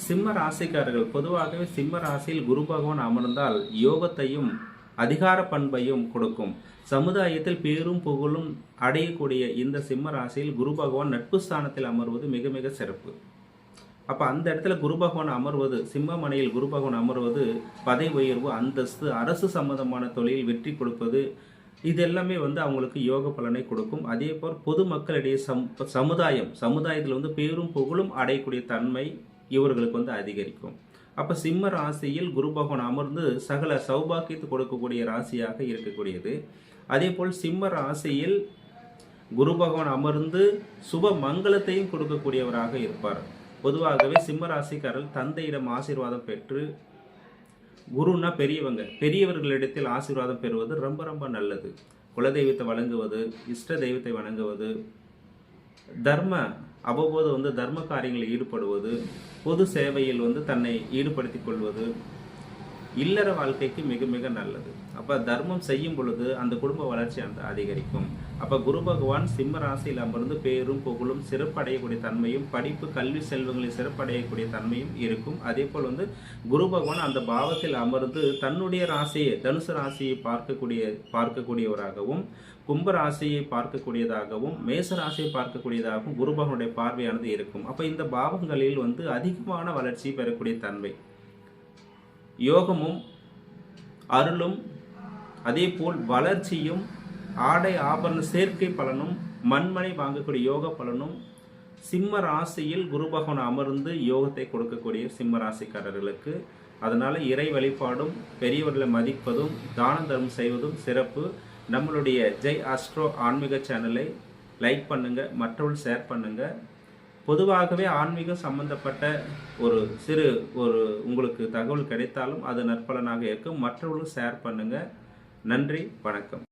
சிம்ம ராசிக்காரர்கள் பொதுவாகவே சிம்ம ராசியில் குரு பகவான் அமர்ந்தால் யோகத்தையும் அதிகார பண்பையும் கொடுக்கும். சமுதாயத்தில் பேரும் புகழும் அடையக்கூடிய இந்த சிம்ம ராசியில் குரு பகவான் நட்பு ஸ்தானத்தில் அமர்வது மிக மிக சிறப்பு. அப்போ அந்த இடத்துல குரு பகவான் அமர்வது, சிம்ம மனையில் குரு பகவான் அமர்வது பதவி உயர்வு, அந்தஸ்து, அரசு சம்பந்தமான தொழில் வெற்றி கொடுப்பது, இது எல்லாமே அவங்களுக்கு யோக பலனை கொடுக்கும். அதே போல் பொதுமக்களிடையே சமுதாயத்தில் பேரும் புகழும் அடையக்கூடிய தன்மை இவர்களுக்கு அதிகரிக்கும். அப்போ சிம்ம ராசியில் குரு பகவான் அமர்ந்து சகல சௌபாக்கியத்தை கொடுக்கக்கூடிய ராசியாக இருக்கக்கூடியது. அதே போல் சிம்ம ராசியில் குரு பகவான் அமர்ந்து சுப மங்களத்தையும் கொடுக்கக்கூடியவராக இருப்பார். பொதுவாகவே சிம்ம ராசிக்காரர்கள் தந்தையிடம் ஆசீர்வாதம் பெற்று, குருன்னா பெரியவர்களிடத்தில் ஆசீர்வாதம் பெறுவது ரொம்ப ரொம்ப நல்லது. குலதெய்வத்தை வணங்குவது, இஷ்ட தெய்வத்தை வணங்குவது, தர்ம அவ்வப்போது தர்ம காரியங்களில் ஈடுபடுவது, பொது சேவையில் தன்னை ஈடுபடுத்திக் கொள்வது இல்லற வாழ்க்கைக்கு மிக மிக நல்லது. அப்போ தர்மம் செய்யும் பொழுது அந்த குடும்ப வளர்ச்சி அதிகரிக்கும். அப்போ குரு பகவான் சிம்ம ராசியில் அமர்ந்து பேரும் புகழும் சிறப்படையக்கூடிய தன்மையும், படிப்பு கல்வி செல்வங்களில் சிறப்படையக்கூடிய தன்மையும் இருக்கும். அதே போல் குரு பகவான் அந்த பாவத்தில் அமர்ந்து தன்னுடைய ராசியை, தனுசு ராசியை பார்க்கக்கூடியவராகவும், கும்ப ராசியை பார்க்கக்கூடியதாகவும், மேச ராசியை பார்க்கக்கூடியதாகவும் குரு பகவானுடைய பார்வையானது இருக்கும். அப்போ இந்த பாவங்களில் அதிகமான வளர்ச்சி பெறக்கூடிய தன்மை, யோகமும் அருளும், அதே போல் வளர்ச்சியும், ஆடை ஆபரண சேர்க்கை பலனும், மண்மனை வாங்கக்கூடிய யோக பலனும் சிம்ம ராசியில் குரு பகவான் அமர்ந்து யோகத்தை கொடுக்கக்கூடிய சிம்ம ராசிக்காரர்களுக்கு. அதனால இறை வழிபாடும், பெரியவர்களை மதிப்பதும், தான தர்மம் செய்வதும் சிறப்பு. நம்மளுடைய ஜெய் ஆஸ்ட்ரோ ஆன்மீக சேனலை லைக் பண்ணுங்க, மற்றவர்கள் ஷேர் பண்ணுங்க. பொதுவாகவே ஆன்மீகம் சம்பந்தப்பட்ட ஒரு உங்களுக்கு தகவல் கிடைத்தாலும் அது நற்பலனாக இருக்கும். மற்றவர்களும் ஷேர் பண்ணுங்க. நன்றி, வணக்கம்.